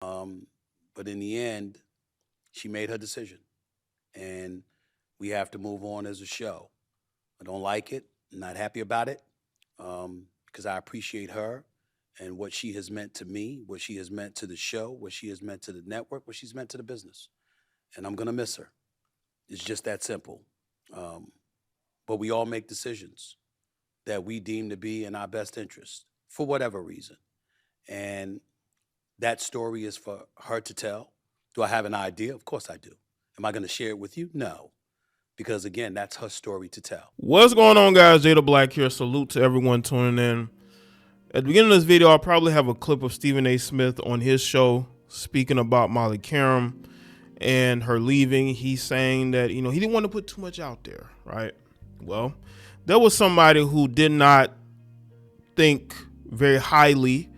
But in the end, she made her decision, and we have to move on as a show. I don't like it. I'm not happy about it because I appreciate her and what she has meant to me, what she has meant to the show, what she has meant to the network, what she's meant to the business. And I'm going to miss her. It's just that simple. Um, but we all make decisions that we deem to be in our best interest for whatever reason. And that story is for her to tell. Do I have an idea? Of course I do. Am I going to share it with you? No. Because again, that's her story to tell. What's going on, guys? Jada Black here. Salute to everyone tuning in. At the beginning of this video, I'll probably have a clip of Stephen A. Smith on his show speaking about Molly Qerim and her leaving. He's saying that, he didn't want to put too much out there, right? Well, there was somebody who did not think very highly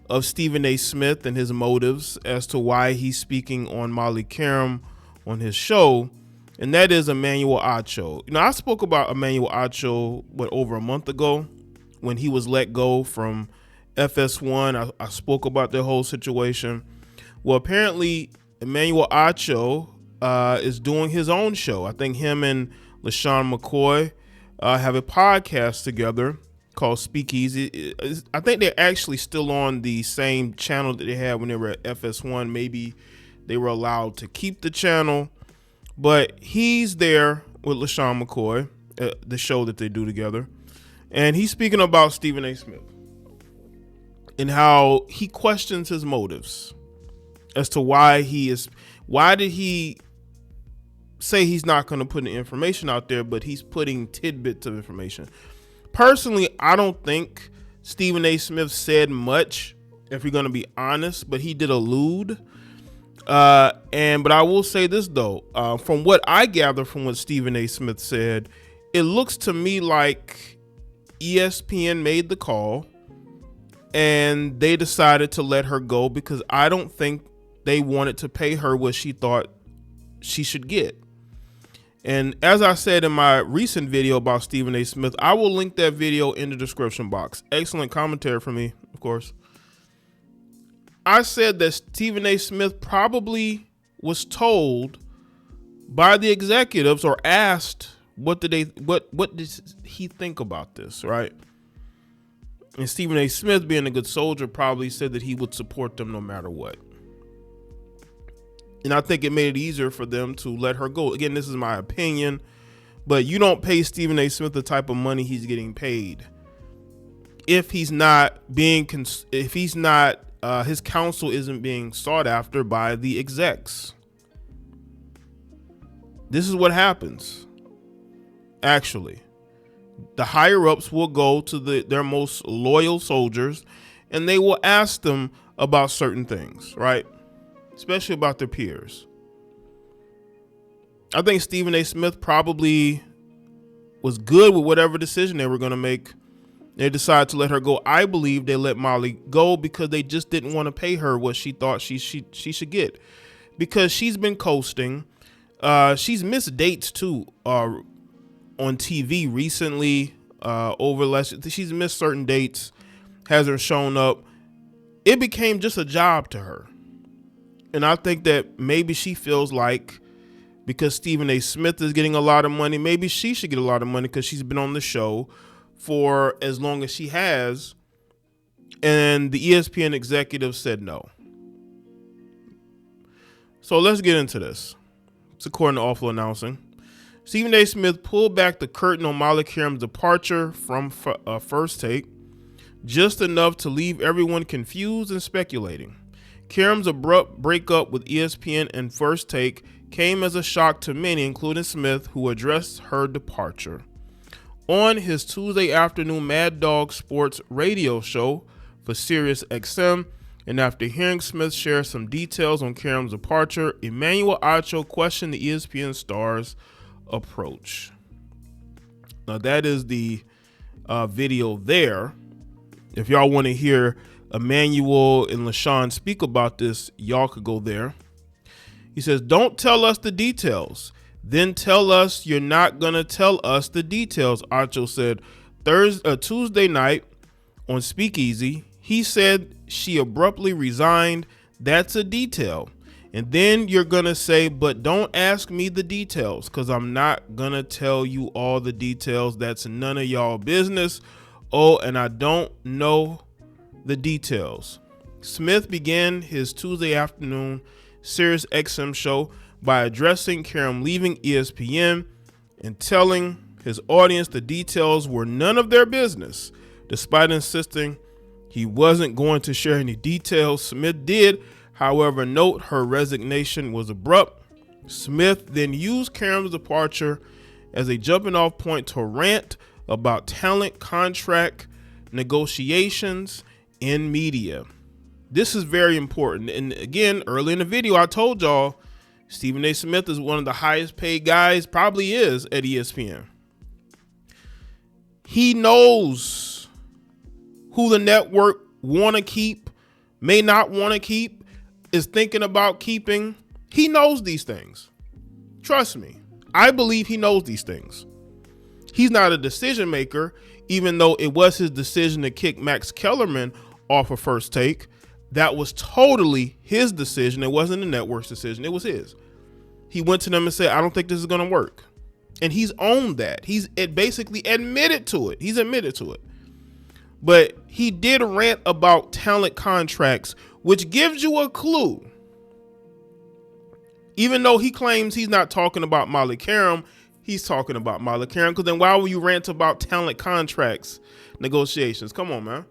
of Stephen A. Smith and his motives as to why he's speaking on Molly Qerim on his show, and that is Emmanuel Acho. I spoke about Emmanuel Acho, over a month ago when he was let go from FS1. I spoke about the whole situation. Well, apparently Emmanuel Acho is doing his own show. I think him and LaShawn McCoy have a podcast together called Speakeasy. I think they're actually still on the same channel that they had when they were at FS1. Maybe they were allowed to keep the channel, but he's there with LaShawn McCoy, the show that they do together. And he's speaking about Stephen A. Smith and how he questions his motives as to why did he say he's not going to put the information out there, but he's putting tidbits of information. Personally, I don't think Stephen A. Smith said much, if you're going to be honest, but he did allude. But I will say this though, from what I gather from what Stephen A. Smith said, it looks to me like ESPN made the call and they decided to let her go because I don't think they wanted to pay her what she thought she should get. And as I said in my recent video about Stephen A. Smith, I will link that video in the description box. Excellent commentary from me, of course. I said that Stephen A. Smith probably was told by the executives or asked what did he think about this, right? And Stephen A. Smith, being a good soldier, probably said that he would support them no matter what. And I think it made it easier for them to let her go. Again, this is my opinion, but you don't pay Stephen A. Smith the type of money he's getting paid if his counsel isn't being sought after by the execs. This is what happens. Actually, the higher ups will go to their most loyal soldiers and they will ask them about certain things, right? Especially about their peers. I think Stephen A. Smith probably was good with whatever decision they were going to make. They decided to let her go. I believe they let Molly go because they just didn't want to pay her what she thought she should get, because she's been coasting. She's missed dates too on TV recently. She's missed certain dates, hasn't shown up. It became just a job to her. And I think that maybe she feels like because Stephen A. Smith is getting a lot of money, maybe she should get a lot of money because she's been on the show for as long as she has. And the ESPN executive said no. So let's get into this. It's according to Awful Announcing. Stephen A. Smith pulled back the curtain on Molly Qerim's departure from First Take, just enough to leave everyone confused and speculating. Qerim's abrupt breakup with ESPN and First Take came as a shock to many, including Smith, who addressed her departure. On his Tuesday afternoon Mad Dog Sports radio show for Sirius XM, and after hearing Smith share some details on Qerim's departure, Emmanuel Acho questioned the ESPN star's approach. Now that is the video there. If y'all want to hear Emmanuel and LaShawn speak about this, y'all could go there. He says, "Don't tell us the details. Then tell us you're not going to tell us the details," Acho said Tuesday night on Speakeasy. He said she abruptly resigned, That's a detail. And then you're going to say, but don't ask me the details, because I'm not going to tell you all the details. That's none of y'all business. Oh, and I don't know the details. Smith began his Tuesday afternoon Sirius XM show by addressing Qerim leaving ESPN and telling his audience the details were none of their business. Despite insisting he wasn't going to share any details, Smith did, however, note her resignation was abrupt. Smith then used Qerim's departure as a jumping off point to rant about talent contract negotiations in media. This is very important. And again, early in the video, I told y'all Stephen A. Smith is one of the highest paid guys, probably is, at ESPN. He knows who the network want to keep, may not want to keep, is thinking about keeping. He knows these things. Trust me. I believe he knows these things. He's not a decision maker, even though it was his decision to kick Max Kellerman off of First Take. That was totally his decision. It wasn't the network's decision. It was his. He went to them and said, I don't think this is going to work. And he's owned that. He's basically admitted to it. He's admitted to it. But he did rant about talent contracts, which gives you a clue. Even though he claims he's not talking about Molly Qerim, he's talking about Molly Qerim. Because then why will you rant about talent contracts negotiations? Come on, man.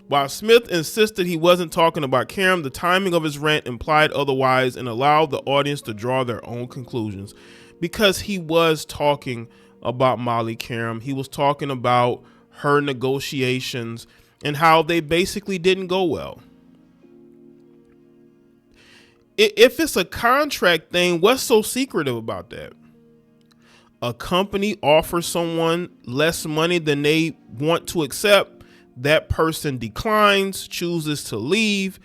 While Smith insisted he wasn't talking about Qerim, the timing of his rant implied otherwise and allowed the audience to draw their own conclusions. Because he was talking about Molly Qerim. He was talking about her negotiations and how they basically didn't go well. If it's a contract thing, what's so secretive about that? A company offers someone less money than they want to accept. That person declines, chooses to leave.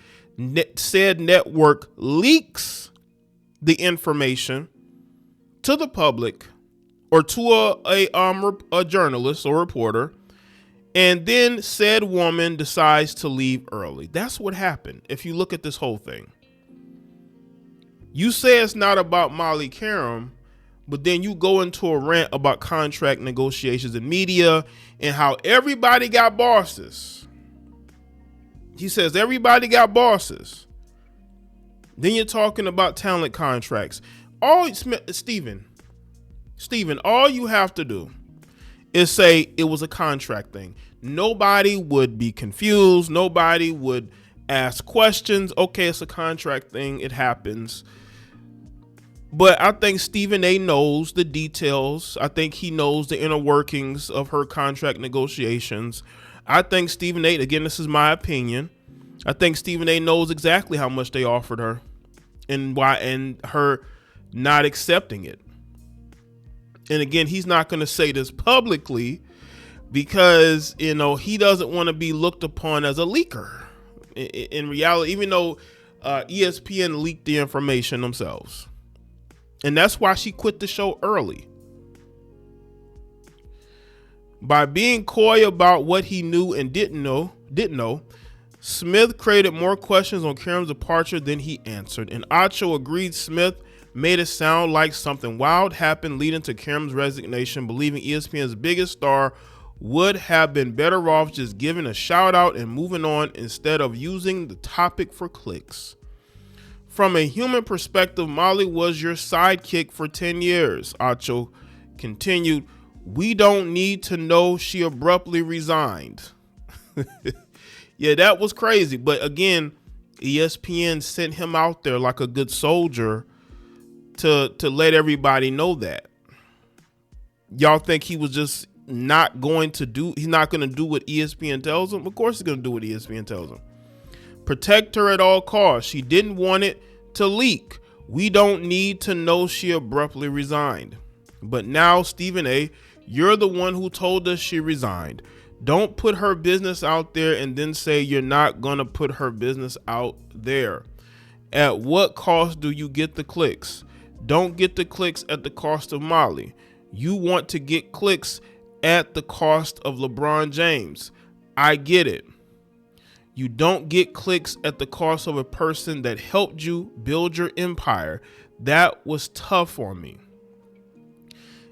Said network leaks the information to the public or to a journalist or reporter, and then said woman decides to leave early. That's what happened. If you look at this whole thing, you say it's not about Molly Qerim, but then you go into a rant about contract negotiations in media and how everybody got bosses. He says everybody got bosses. Then you're talking about talent contracts. Stephen, all you have to do is say it was a contract thing. Nobody would be confused. Nobody would ask questions. Okay, it's a contract thing. It happens. But I think Stephen A. knows the details. I think he knows the inner workings of her contract negotiations. I think Stephen A., again, this is my opinion, I think Stephen A. knows exactly how much they offered her and why, and her not accepting it. And again, he's not going to say this publicly because, he doesn't want to be looked upon as a leaker. In reality, even though ESPN leaked the information themselves. And that's why she quit the show early. By being coy about what he knew and didn't know, Smith created more questions on Qerim's departure than he answered. And Acho agreed Smith made it sound like something wild happened leading to Qerim's resignation, believing ESPN's biggest star would have been better off just giving a shout out and moving on instead of using the topic for clicks. From a human perspective, Molly was your sidekick for 10 years, Acho continued. We don't need to know she abruptly resigned. Yeah, that was crazy. But again, ESPN sent him out there like a good soldier to let everybody know that. Y'all think he was just he's not going to do what ESPN tells him? Of course he's going to do what ESPN tells him. Protect her at all costs. She didn't want it to leak. We don't need to know she abruptly resigned. But now, Stephen A., you're the one who told us she resigned. Don't put her business out there and then say you're not going to put her business out there. At what cost do you get the clicks? Don't get the clicks at the cost of Molly. You want to get clicks at the cost of LeBron James. I get it. You don't get clicks at the cost of a person that helped you build your empire. That was tough on me.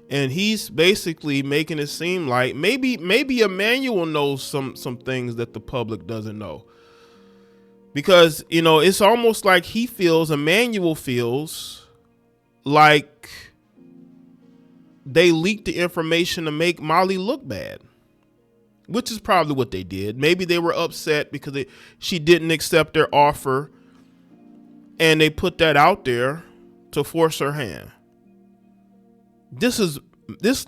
And he's basically making it seem like maybe Emmanuel knows some things that the public doesn't know. Because, you know, it's almost like Emmanuel feels like they leaked the information to make Molly look bad, which is probably what they did. Maybe they were upset because she didn't accept their offer and they put that out there to force her hand. This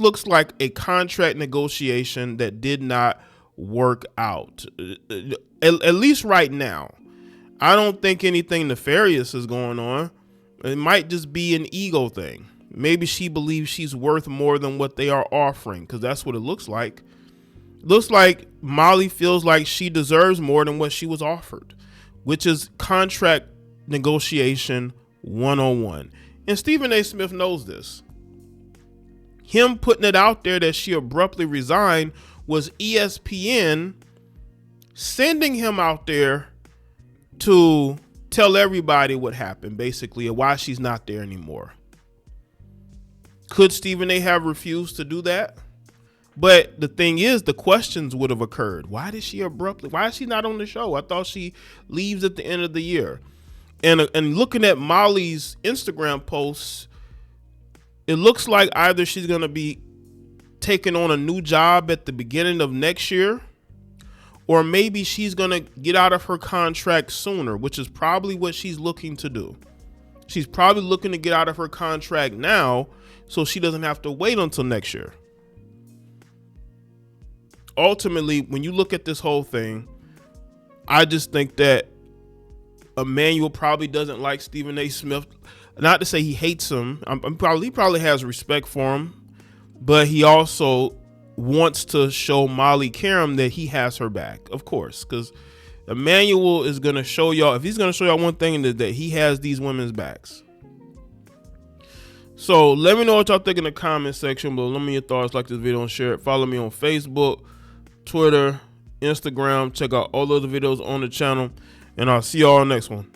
looks like a contract negotiation that did not work out, at least right now. I don't think anything nefarious is going on. It might just be an ego thing. Maybe she believes she's worth more than what they are offering, because that's what it looks like. Looks like Molly feels like she deserves more than what she was offered, which is contract negotiation 101. And Stephen A. Smith knows this. Him putting it out there that she abruptly resigned was ESPN sending him out there to tell everybody what happened, basically, and why she's not there anymore. Could Stephen A. have refused to do that? But the thing is, the questions would have occurred. Why is she not on the show? I thought she leaves at the end of the year. And looking at Molly's Instagram posts, it looks like either she's going to be taking on a new job at the beginning of next year, or maybe she's going to get out of her contract sooner, which is probably what she's looking to do. She's probably looking to get out of her contract now so she doesn't have to wait until next year. Ultimately, when you look at this whole thing, I just think that Emmanuel probably doesn't like Stephen A. Smith. Not to say he hates him. He probably has respect for him, but he also wants to show Molly Qerim that he has her back, of course, because Emmanuel is going to show y'all, if he's going to show y'all one thing, that he has these women's backs. So let me know what y'all think in the comment section below. Let me know your thoughts, like this video and share it. Follow me on Facebook, Twitter, Instagram. Check out all other videos on the channel, and I'll see y'all next one.